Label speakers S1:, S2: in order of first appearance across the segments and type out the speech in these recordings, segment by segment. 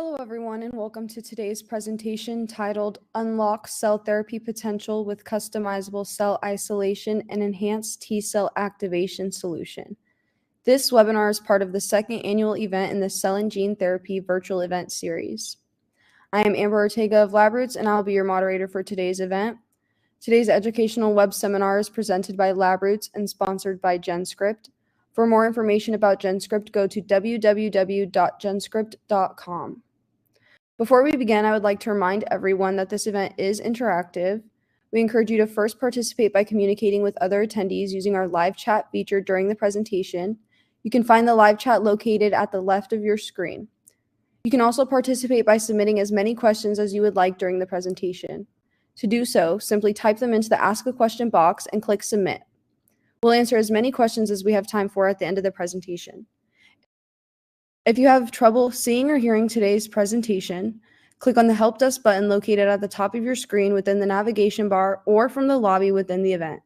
S1: Hello, everyone, and welcome to today's presentation titled Unlock Cell Therapy Potential with Customizable Cell Isolation and Enhanced T-Cell Activation Solution. This webinar is part of the second annual event in the Cell and Gene Therapy virtual event series. I am Amber Ortega of LabRoots, and I'll be your moderator for today's event. Today's educational web seminar is presented by LabRoots and sponsored by GenScript. For more information about GenScript, go to www.genscript.com. Before we begin, I would like to remind everyone that this event is interactive. We encourage you to first participate by communicating with other attendees using our live chat feature during the presentation. You can find the live chat located at the left of your screen. You can also participate by submitting as many questions as you would like during the presentation. To do so, simply type them into the Ask a Question box and click Submit. We'll answer as many questions as we have time for at the end of the presentation. If you have trouble seeing or hearing today's presentation, click on the Help Desk button located at the top of your screen within the navigation bar or from the lobby within the event.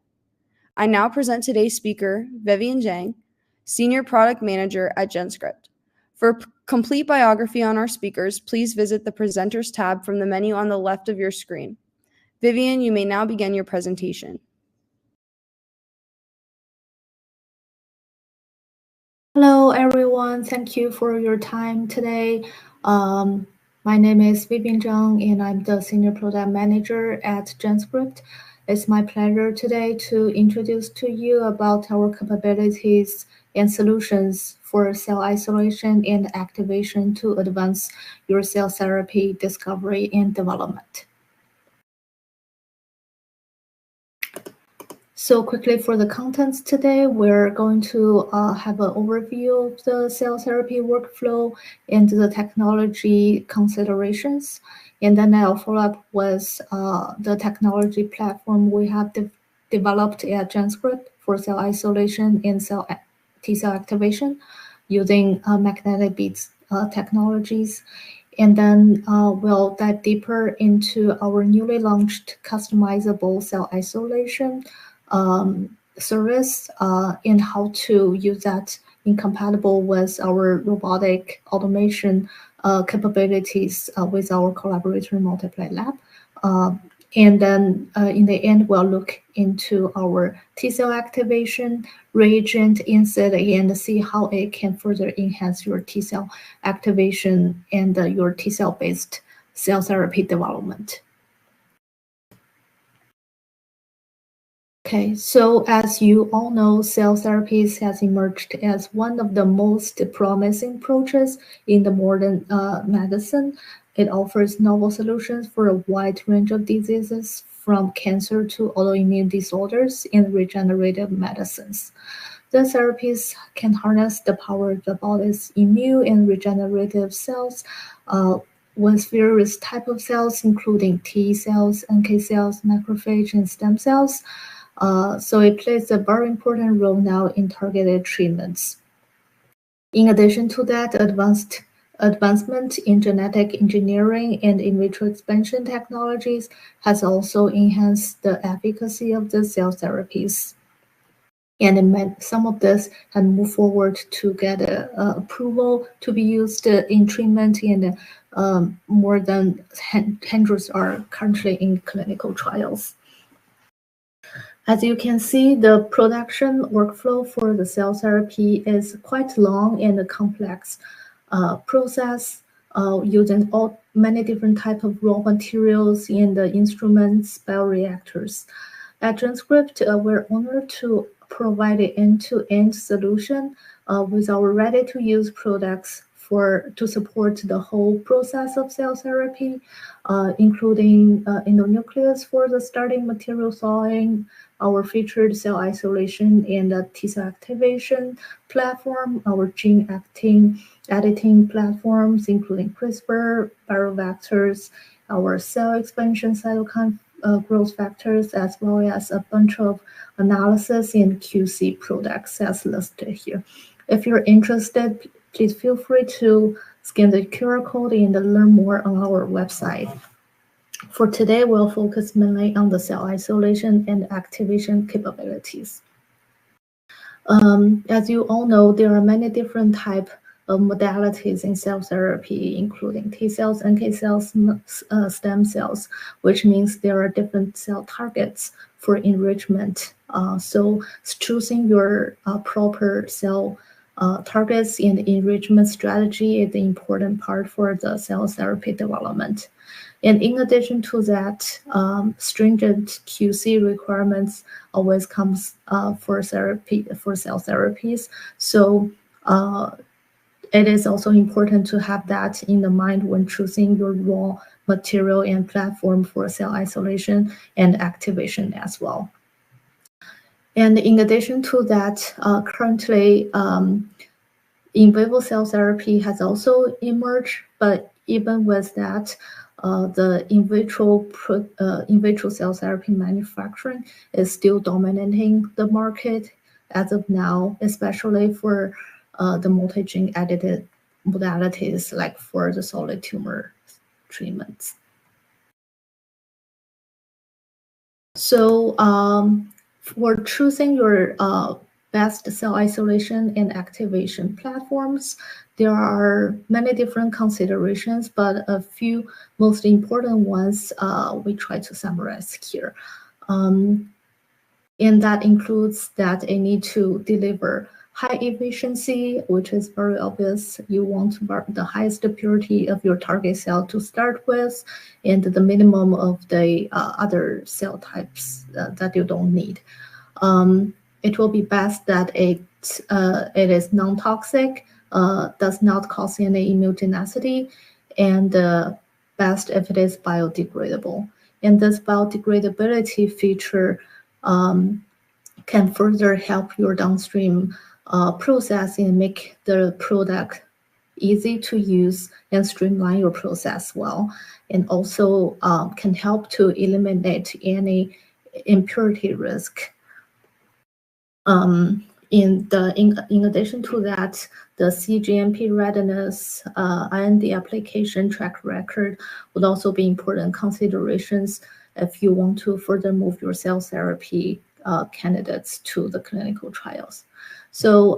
S1: I now present today's speaker, Vevian Zhang, Senior Product Manager at GenScript. For a complete biography on our speakers, please visit the Presenters tab from the menu on the left of your screen. Vivian, you may now begin your presentation.
S2: Hello, everyone. Thank you for your time today. My name is Vevian Zhang, and I'm the Senior Product Manager at GenScript. It's my pleasure today to introduce to you about our capabilities and solutions for cell isolation and activation to advance your cell therapy discovery and development. So quickly for the contents today, we're going to have an overview of the cell therapy workflow and the technology considerations. And then I'll follow up with the technology platform we have developed at GenScript for cell isolation and T-cell activation using magnetic beads technologies. And then we'll dive deeper into our newly launched customizable cell isolation service and how to use that incompatible with our robotic automation capabilities with our collaborator Multiply Lab. And then in the end, we'll look into our T-cell activation reagent insert and see how it can further enhance your T-cell activation and your T-cell based cell therapy development. Okay, so as you all know, cell therapies has emerged as one of the most promising approaches in the modern medicine. It offers novel solutions for a wide range of diseases, from cancer to autoimmune disorders and regenerative medicines. The therapies can harness the power of the body's immune and regenerative cells with various types of cells, including T cells, NK cells, macrophage, and stem cells. So it plays a very important role now in targeted treatments. In addition to that, advancement in genetic engineering and in vitro expansion technologies has also enhanced the efficacy of the cell therapies. And some of this had moved forward to get approval to be used in treatment, and more than hundreds are currently in clinical trials. As you can see, the production workflow for the cell therapy is quite long and a complex process using many different types of raw materials and instruments, bioreactors. At GenScript, we're honored to provide an end-to-end solution with our ready-to-use products to support the whole process of cell therapy, including endonuclease for the starting material thawing, our featured cell isolation and T-cell activation platform, our gene editing platforms, including CRISPR, viral vectors, our cell expansion cytokine growth factors, as well as a bunch of analysis and QC products as listed here. If you're interested, please feel free to scan the QR code and learn more on our website. For today, we'll focus mainly on the cell isolation and activation capabilities. As you all know, there are many different types modalities in cell therapy, including T cells, NK cells, stem cells, which means there are different cell targets for enrichment. So choosing your proper cell targets and enrichment strategy is the important part for the cell therapy development. And in addition to that, stringent QC requirements always comes for cell therapies. So it is also important to have that in the mind when choosing your raw material and platform for cell isolation and activation as well. And in addition to that, currently, in vivo cell therapy has also emerged, but even with that, the in vitro cell therapy manufacturing is still dominating the market as of now, especially for the multi-gene edited modalities like for the solid tumor treatments. So for choosing your best cell isolation and activation platforms, there are many different considerations, but a few most important ones we try to summarize here. And that includes that it needs to deliver high efficiency, which is very obvious. You want the highest purity of your target cell to start with, and the minimum of the other cell types that you don't need. It will be best that it is non-toxic, does not cause any immunogenicity, and best if it is biodegradable. And this biodegradability feature can further help your downstream process and make the product easy to use and streamline your process well, and also can help to eliminate any impurity risk. In addition to that, the cGMP readiness, IND application track record would also be important considerations if you want to further move your cell therapy candidates to the clinical trials. So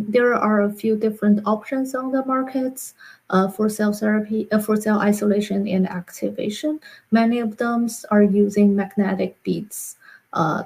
S2: there are a few different options on the markets for cell therapy, for cell isolation and activation. Many of them are using magnetic beads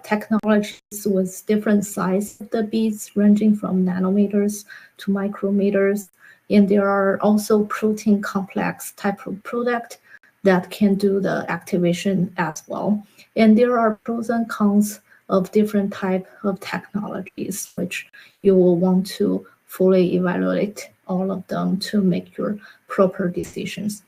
S2: technologies with different size of the beads ranging from nanometers to micrometers. And there are also protein complex type of product that can do the activation as well. And there are pros and cons of different type of technologies, which you will want to fully evaluate all of them to make your proper decisions.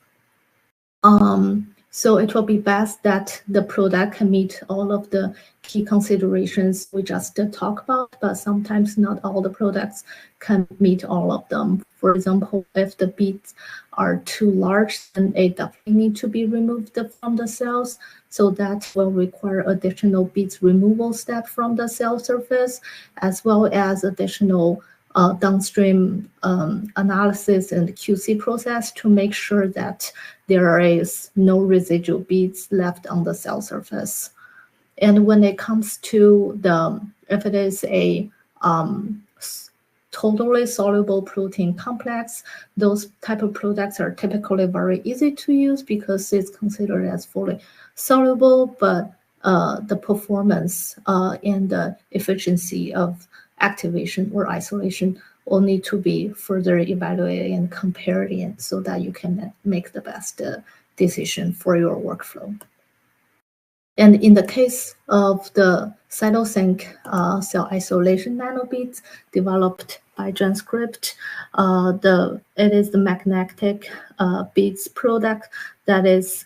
S2: So it will be best that the product can meet all of the key considerations we just talked about, but sometimes not all the products can meet all of them. For example, if the beads are too large, then it definitely need to be removed from the cells. So that will require additional beads removal step from the cell surface, as well as additional downstream analysis and QC process to make sure that there is no residual beads left on the cell surface. And when it comes to if it is a totally soluble protein complex, those type of products are typically very easy to use because it's considered as fully soluble, but the performance and the efficiency of activation or isolation will need to be further evaluated and compared so that you can make the best decision for your workflow. And in the case of the cytosync cell isolation nanobeads developed by GenScript, it is the magnetic beads product that is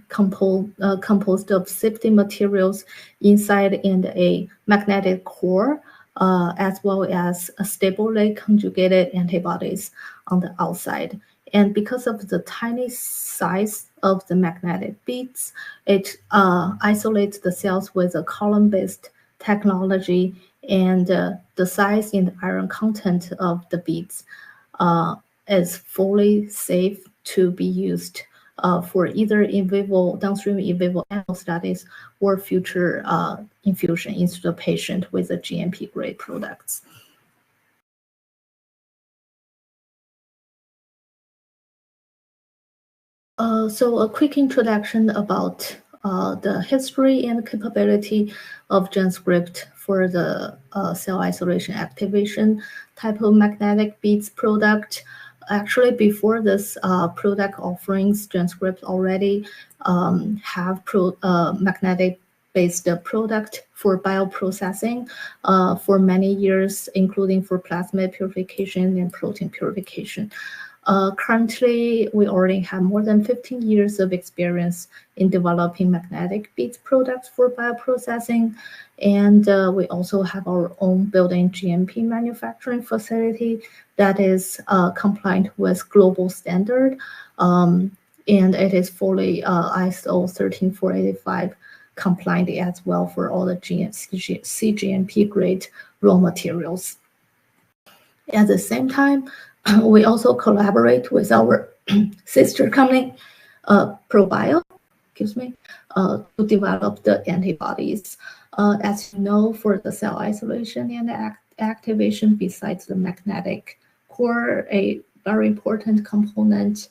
S2: composed of safety materials inside and a magnetic core, as well as a stably conjugated antibodies on the outside. And because of the tiny size of the magnetic beads, it isolates the cells with a column-based technology, and the size and iron content of the beads is fully safe to be used for either in vivo, downstream in vivo animal studies or future infusion into the patient with the GMP grade products. So a quick introduction about the history and capability of GenScript for the cell isolation activation type of magnetic beads product. Actually, before this product offerings, GenScript already have magnetic-based product for bioprocessing for many years, including for plasmid purification and protein purification. Currently, we already have more than 15 years of experience in developing magnetic beads products for bioprocessing. And we also have our own built-in GMP manufacturing facility that is compliant with global standard. And it is fully ISO 13485 compliant as well for all the CGMP grade raw materials. At the same time, we also collaborate with our sister company, ProBio, to develop the antibodies. As you know, for the cell isolation and activation, besides the magnetic core, a very important component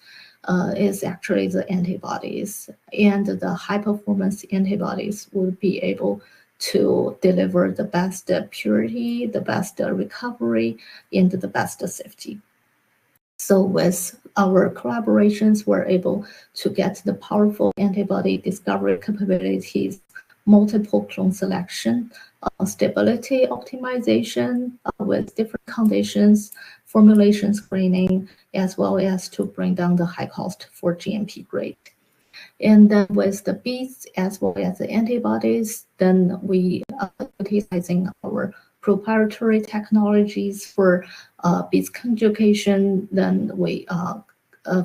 S2: is actually the antibodies. And the high-performance antibodies will be able to deliver the best purity, the best recovery, and the best safety. So with our collaborations, we're able to get the powerful antibody discovery capabilities, multiple clone selection, stability optimization with different conditions, formulation screening, as well as to bring down the high cost for GMP grade. And then with the beads as well as the antibodies, then we are utilizing our proprietary technologies for beads conjugation. Then we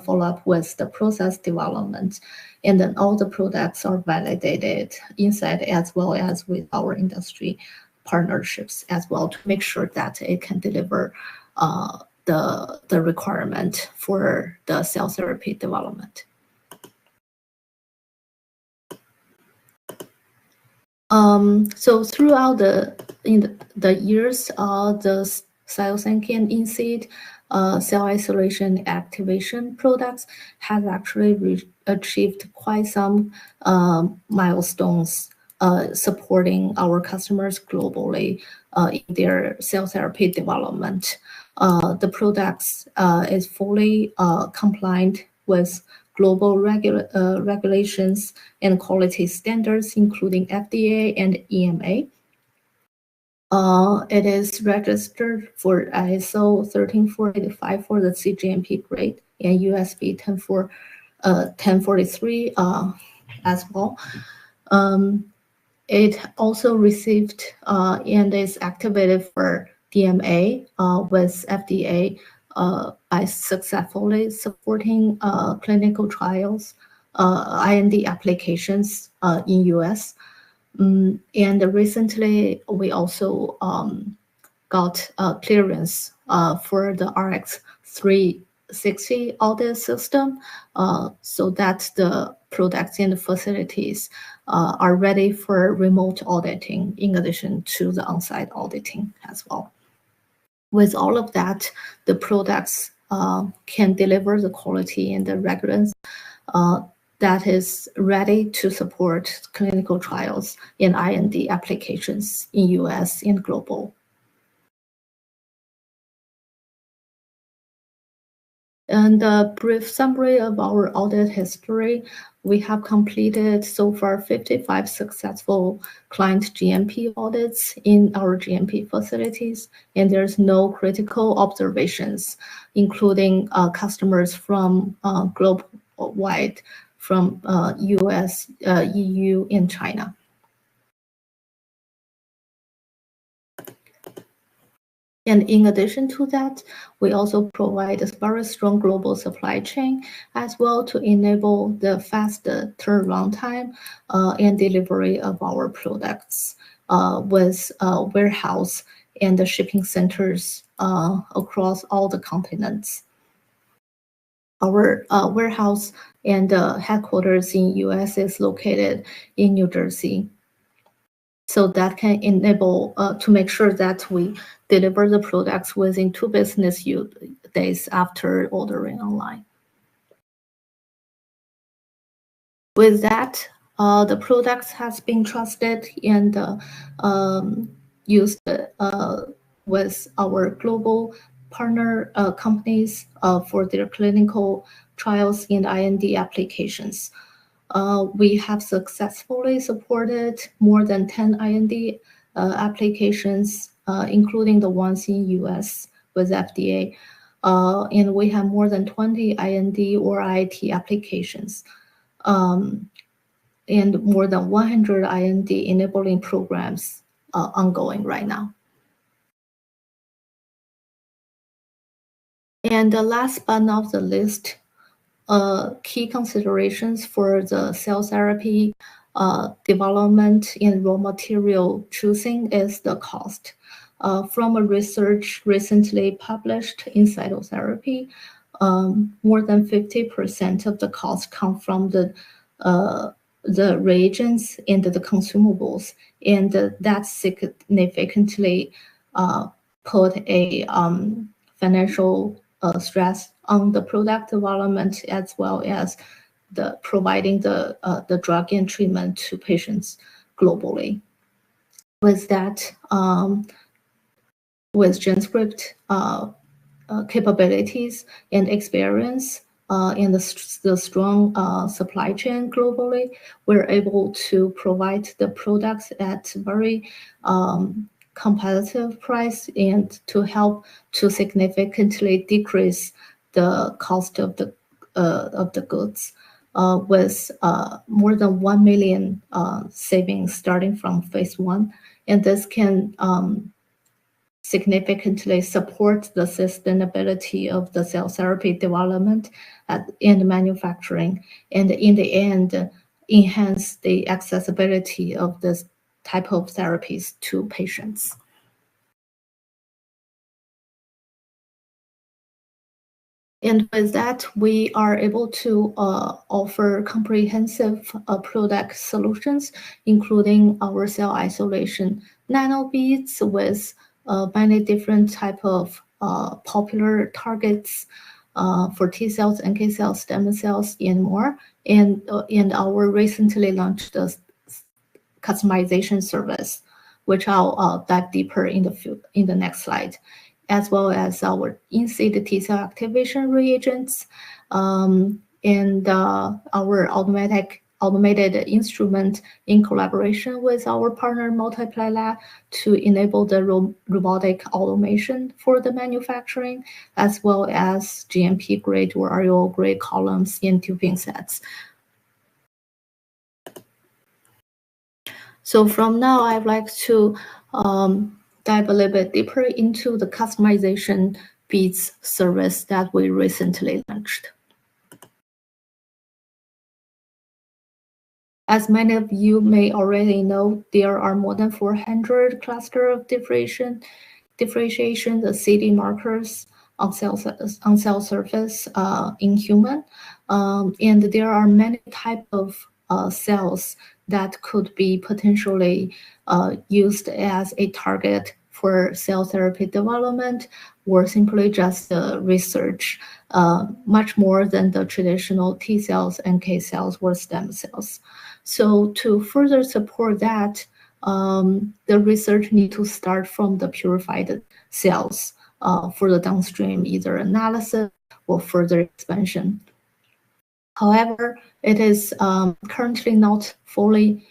S2: follow up with the process development. And then all the products are validated inside as well as with our industry partnerships as well to make sure that it can deliver the requirement for the cell therapy development. So throughout the years, the Cell-Sync and in-seed cell isolation activation products have actually achieved quite some milestones supporting our customers globally in their cell therapy development. The products is fully compliant with global regulations and quality standards, including FDA and EMA. It is registered for ISO 13485 for the CGMP grade and USB 1043 as well. It also received and is activated for DMA with FDA by successfully supporting clinical trials, IND applications in US. And recently, we also got clearance for the RX360 audit system so that the products and the facilities are ready for remote auditing in addition to the on-site auditing as well. With all of that, the products can deliver the quality and the regularity that is ready to support clinical trials and IND applications in US and global. And a brief summary of our audit history. We have completed so far 55 successful client GMP audits in our GMP facilities, and there's no critical observations, including customers from global-wide, from US, EU, and China. And in addition to that, we also provide a very strong global supply chain as well to enable the fast turnaround time and delivery of our products with warehouse and the shipping centers across all the continents. Our warehouse and headquarters in US is located in New Jersey. So that can enable to make sure that we deliver the products within 2 business days after ordering online. With that, the products has been trusted and used with our global partner companies for their clinical trials and IND applications. We have successfully supported more than 10 IND applications, including the ones in US with FDA. And we have more than 20 IND or IT applications. And more than 100 IND enabling programs ongoing right now. And last but not the least, key considerations for the cell therapy development and raw material choosing is the cost. From a research recently published in cytotherapy, more than 50% of the cost come from the reagents and the consumables, and that significantly put a financial stress on the product development as well as the providing the drug and treatment to patients globally. With that, with GenScript capabilities and experience and the strong supply chain globally, we're able to provide the products at very competitive price and to help to significantly decrease the cost of the goods with more than 1 million savings starting from phase 1. And this can significantly support the sustainability of the cell therapy development and manufacturing, and in the end, enhance the accessibility of this type of therapies to patients. And with that, we are able to offer comprehensive product solutions, including our cell isolation nanobeads with many different type of popular targets for T cells, NK cells, stem cells, and more. And our recently launched customization service, which I'll dive deeper in the next slide, as well as our in-seed T cell activation reagents, and our automated instrument in collaboration with our partner Multiply Lab to enable the robotic automation for the manufacturing, as well as GMP grade or RUO grade columns and tubing sets. So from now, I'd like to dive a little bit deeper into the customization beads service that we recently launched. As many of you may already know, there are more than 400 cluster of differentiation, the CD markers on cell surface in human, and there are many types of cells that could be potentially used as a target for cell therapy development or simply just research, much more than the traditional T cells, NK cells, or stem cells. So to further support that, the research need to start from the purified cells for the downstream either analysis or further expansion. However, it is currently not fully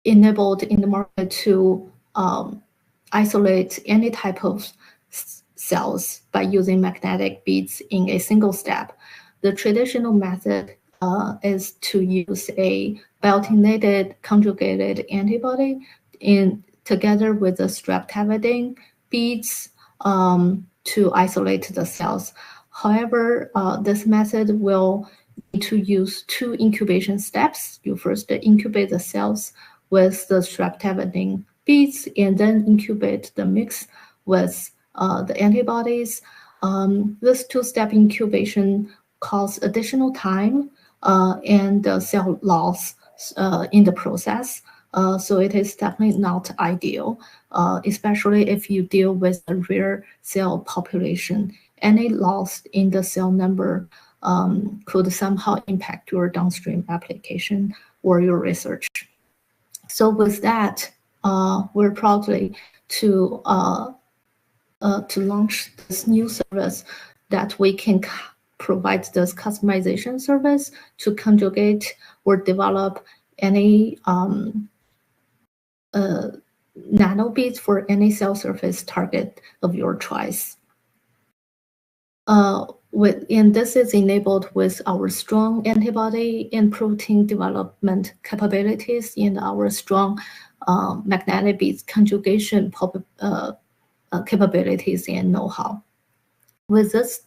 S2: enabled in the market to isolate any type of cells by using magnetic beads in a single step. The traditional method is to use a biotinylated conjugated antibody together with the streptavidin beads to isolate the cells. However, this method will need to use 2 incubation steps. You first incubate the cells with the streptavidin beads and then incubate the mix with the antibodies. This 2-step incubation causes additional time and cell loss in the process. So it is definitely not ideal, especially if you deal with a rare cell population. Any loss in the cell number could somehow impact your downstream application or your research. So with that, we're proudly to launch this new service that we can provide this customization service to conjugate or develop any nanobeads for any cell surface target of your choice. And this is enabled with our strong antibody and protein development capabilities and our strong magnetic beads conjugation capabilities and know-how. With this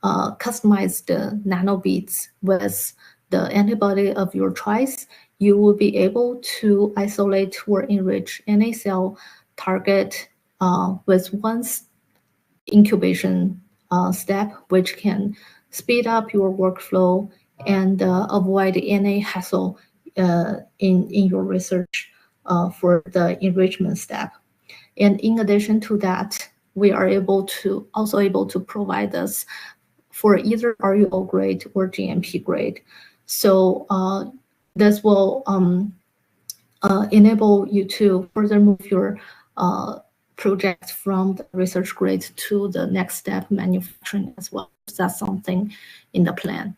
S2: customized nanobeads with the antibody of your choice, you will be able to isolate or enrich any cell target with one incubation step, which can speed up your workflow and avoid any hassle in your research for the enrichment step. And in addition to that, we are also able to provide this for either RUO grade or GMP grade. So this will enable you to further move your project from the research grade to the next step, manufacturing as well. That's something in the plan.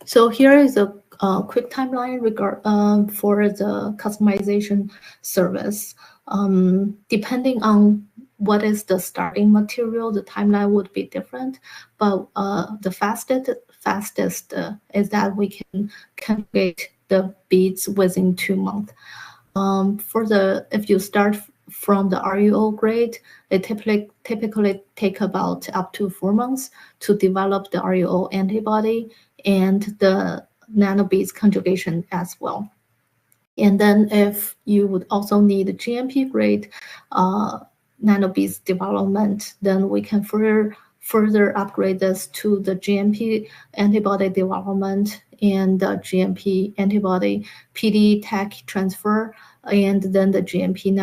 S2: So here is a quick timeline for the customization service. Depending on what is the starting material, the timeline would be different. But the fastest is that we can conjugate the beads within 2 months. If you start from the RUO grade, it typically take about up to 4 months to develop the RUO antibody and the nanobeads conjugation as well. And then if you would also need GMP grade nanobeads development, then we can further upgrade this to the GMP antibody development and the GMP antibody PD tech transfer, and then the GMP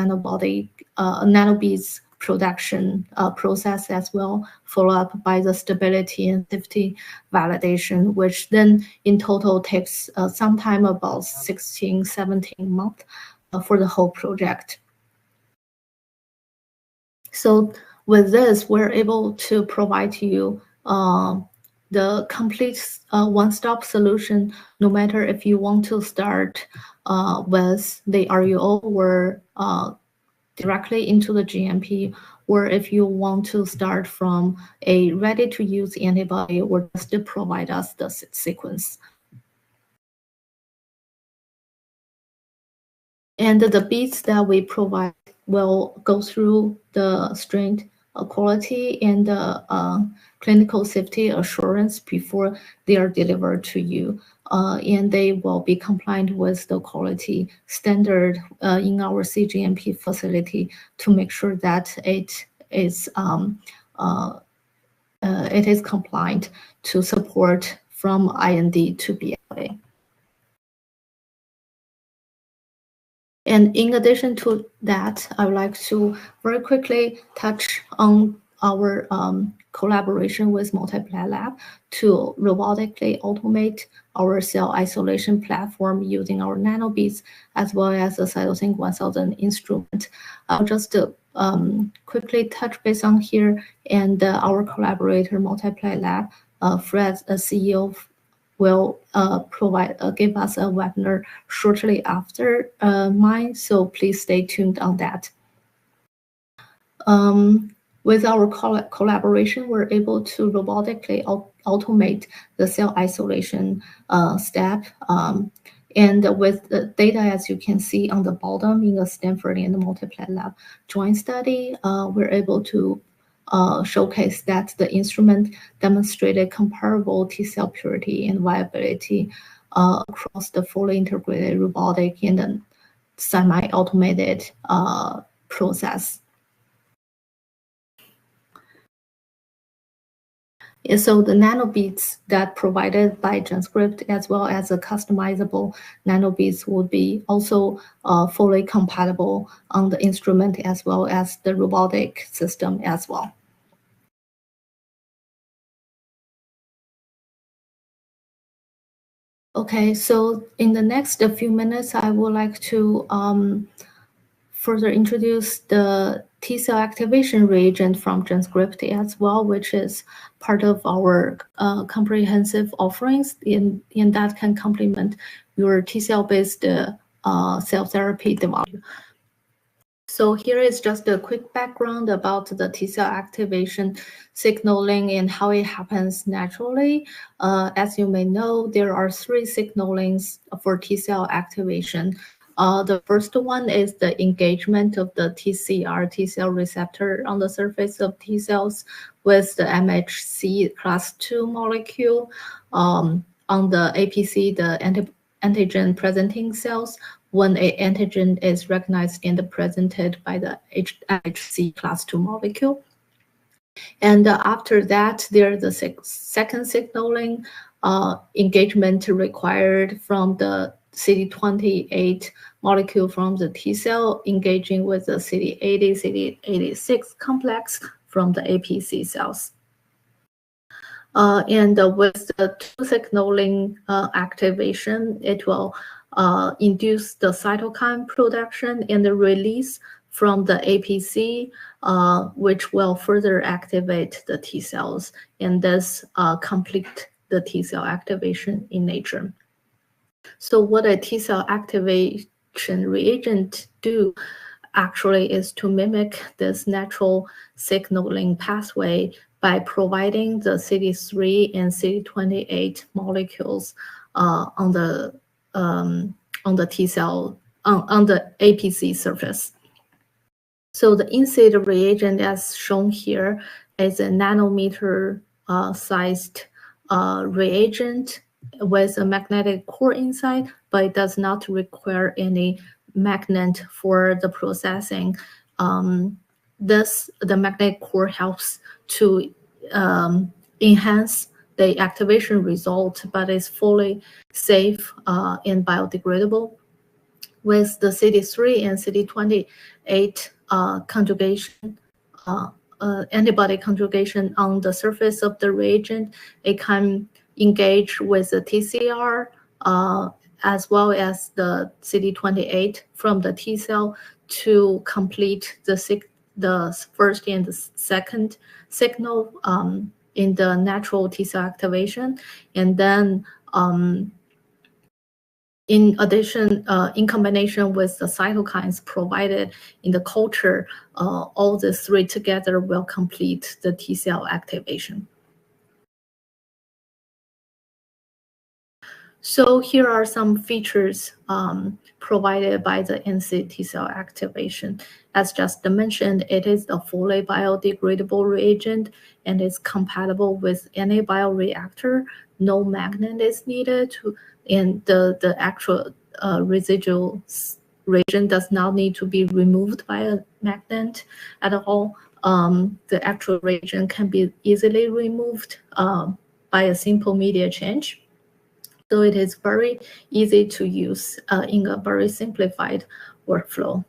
S2: nanobeads production process as well, followed up by the stability and safety validation, which then in total takes sometime about 16, 17 months for the whole project. So with this, we're able to provide you the complete one-stop solution, no matter if you want to start with the RUO or directly into the GMP, or if you want to start from a ready-to-use antibody or just to provide us the sequence. And the beads that we provide will go through the strength, quality, and clinical safety assurance before they are delivered to you. And they will be compliant with the quality standard in our cGMP facility to make sure that it is compliant to support from IND to BLA. And in addition to that, I would like to very quickly touch on our collaboration with Multiply Lab to robotically automate our cell isolation platform using our nanobeads as well as the Cytosync 1000 instrument. I'll just quickly touch base on here, and our collaborator Multiply Lab, Fred, CEO, will give us a webinar shortly after mine, so please stay tuned on that. With our collaboration, we're able to robotically automate the cell isolation step. And with the data, as you can see on the bottom in the Stanford and the Multiply Lab joint study, we're able to showcase that the instrument demonstrated comparable T-cell purity and viability across the fully integrated robotic and the semi-automated process. And so the nanobeads that provided by GenScript as well as the customizable nanobeads would be also fully compatible on the instrument as well as the robotic system as well. Okay, so in the next few minutes, I would like to further introduce the T-cell activation reagent from GenScript as well, which is part of our comprehensive offerings in that can complement your T-cell based cell therapy development. So here is just a quick background about the T-cell activation signaling and how it happens naturally. As you may know, there are 3 signalings for T-cell activation. The first one is the engagement of the TCR, T-cell receptor on the surface of T cells with the MHC class II molecule. On the APC, the antigen presenting cells, when an antigen is recognized and presented by the MHC class II molecule. And after that, there's the second signaling engagement required from the CD28 molecule from the T cell engaging with the CD80, CD86 complex from the APC cells. And with the 2 signaling activation, it will induce the cytokine production and the release from the APC, which will further activate the T cells and thus complete the T cell activation in nature. So what a T cell activation reagent do actually is to mimic this natural signaling pathway by providing the CD3 and CD28 molecules on the T cell on the APC surface. So the in-seed reagent, as shown here, is a nanometer sized reagent with a magnetic core inside, but it does not require any magnet for the processing. The magnetic core helps to enhance the activation result, but is fully safe and biodegradable. With the CD3 and CD28 conjugation, antibody conjugation on the surface of the reagent, it can engage with the TCR as well as the CD28 from the T cell to complete the first and the second signal in the natural T cell activation. And then in addition, in combination with the cytokines provided in the culture, all the 3 together will complete the T cell activation. So here are some features provided by the in-seed T cell activation. As just mentioned, it is a fully biodegradable reagent and is compatible with any bioreactor. No magnet is needed and the actual residual reagent does not need to be removed by a magnet at all. The actual reagent can be easily removed by a simple media change. So it is very easy to use in a very simplified workflow.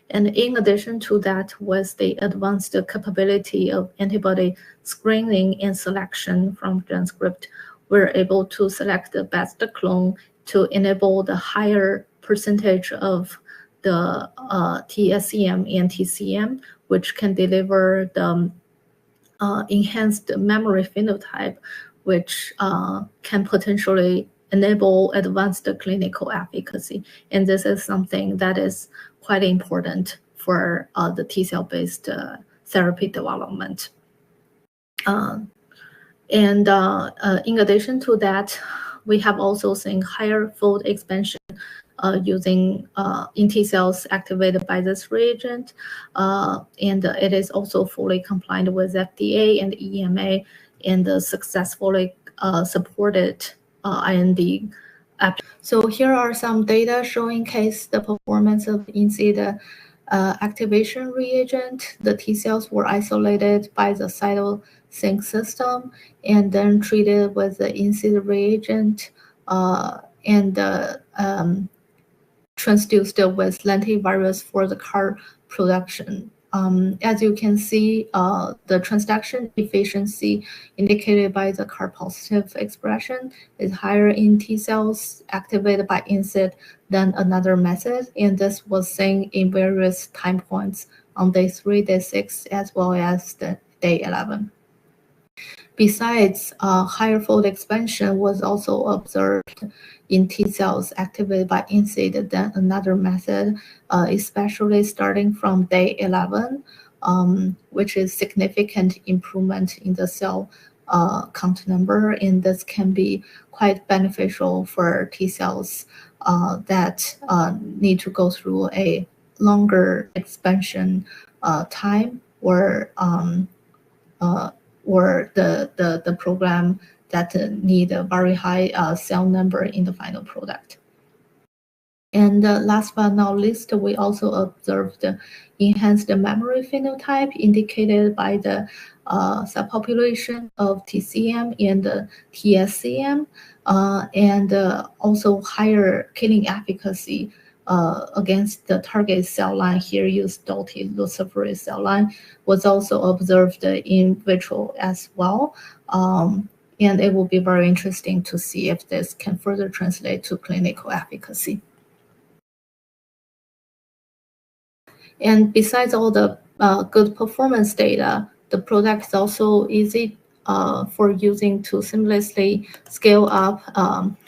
S2: And in addition to that, with the advanced capability of antibody screening and selection from GenScript, we're able to select the best clone to enable the higher percentage of the TSCM and TCM, which can deliver the enhanced memory phenotype, which can potentially enable advanced clinical efficacy. And this is something that is quite important for the T-cell-based therapy development. And in addition to that, we have also seen higher fold expansion using in T cells activated by this reagent. And it is also fully compliant with FDA and EMA and successfully supported IND. So here are some data showing the performance of in-seed activation reagent. The T cells were isolated by the cytosync system and then treated with the in-seed reagent and transduced with lentivirus for the CAR production. As you can see, the transduction efficiency indicated by the CAR-positive expression is higher in T cells activated by INSID than another method, and this was seen in various time points on day 3, day 6, as well as the day 11. Besides, higher fold expansion was also observed in T cells activated by INSID than another method, especially starting from day 11, which is significant improvement in the cell count number, and this can be quite beneficial for T cells that need to go through a longer expansion time or the program that need a very high cell number in the final product. And last but not least, we also observed enhanced memory phenotype indicated by the subpopulation of TCM and TSCM, and also higher killing efficacy against the target cell line. Here used dotted luciferase cell line was also observed in vitro as well. And it will be very interesting to see if this can further translate to clinical efficacy. And besides all the good performance data, the product is also easy for using to seamlessly scale up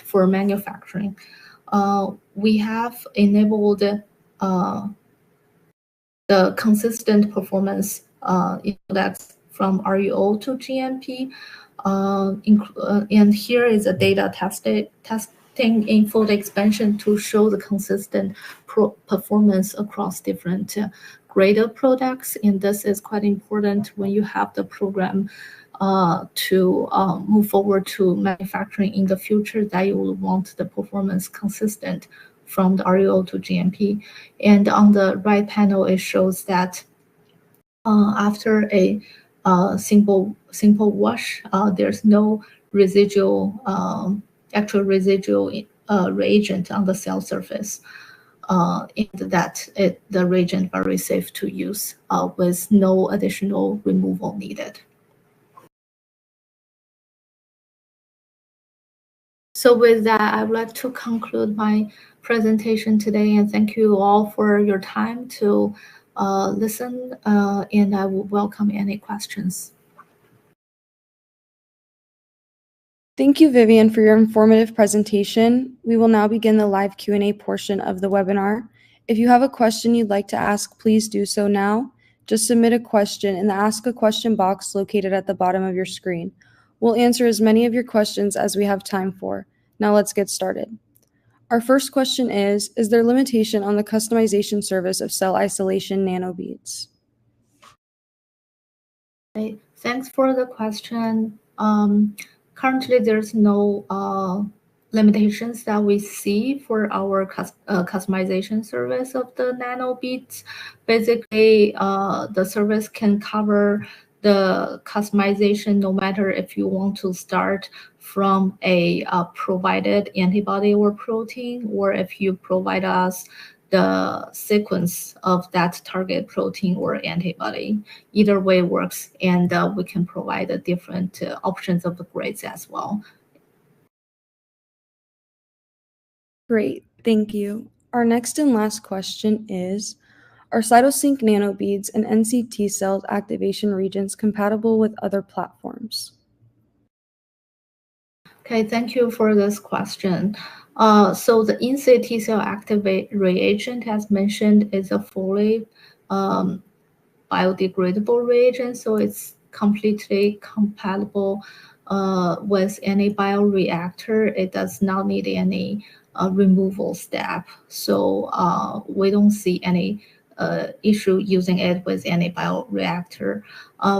S2: for manufacturing. We have enabled the consistent performance in products from RUO to GMP. And here is a data testing in fold expansion to show the consistent performance across different grade of products. And this is quite important when you have the program to move forward to manufacturing in the future, that you will want the performance consistent from the RUO to GMP. And on the right panel, it shows that after a simple wash, there's no residual, actual residual reagent on the cell surface, and that the reagent very safe to use with no additional removal needed. So with that, I would like to conclude my presentation today, and thank you all for your time to listen, and I will welcome any questions.
S1: Thank you, Vivian, for your informative presentation. We will now begin the live Q&A portion of the webinar. If you have a question you'd like to ask, please do so now. Just submit a question in the Ask a Question box located at the bottom of your screen. We'll answer as many of your questions as we have time for. Now let's get started. Our first question is there limitation on the customization service of cell isolation nanobeads?
S2: Okay, thanks for the question. Currently, there's no limitations that we see for our customization service of the nanobeads. Basically, the service can cover the customization no matter if you want to start from a provided antibody or protein, or if you provide us the sequence of that target protein or antibody. Either way works, and we can provide the different options of the grades as well.
S1: Great, thank you. Our next and last question is, are cytosync nanobeads and NCT cell activation regions compatible with other platforms?
S2: Okay, thank you for this question. So the INSID T cell activate reagent, as mentioned, is a fully biodegradable reagent, so it's completely compatible with any bioreactor. It does not need any removal step, so we don't see any issue using it with any bioreactor.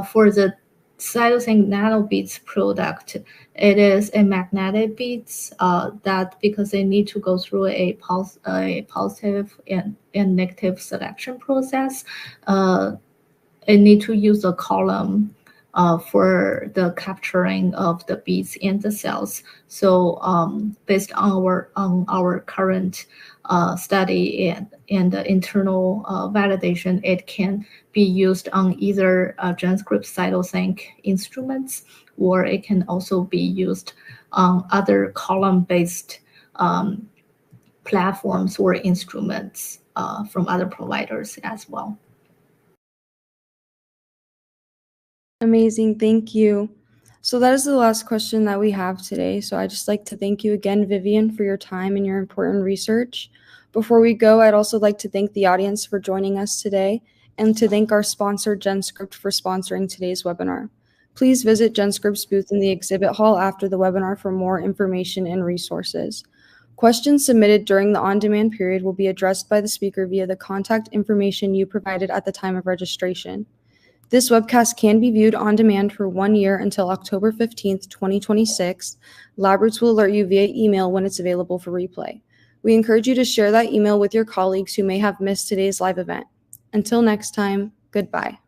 S2: For the cytosync nanobeads product, it is a magnetic beads that, because they need to go through a positive and negative selection process, it need to use a column for the capturing of the beads in the cells. So based on our current study and internal validation, it can be used on either GenScript cytosync instruments, or it can also be used on other column-based platforms or instruments from other providers as well.
S1: Amazing, thank you. So that is the last question that we have today. So I'd just like to thank you again, Vivian, for your time and your important research. Before we go, I'd also like to thank the audience for joining us today and to thank our sponsor, GenScript, for sponsoring today's webinar. Please visit GenScript's booth in the exhibit hall after the webinar for more information and resources. Questions submitted during the on-demand period will be addressed by the speaker via the contact information you provided at the time of registration. This webcast can be viewed on demand for 1 year until October 15th, 2026. LabRoots will alert you via email when it's available for replay. We encourage you to share that email with your colleagues who may have missed today's live event. Until next time, goodbye.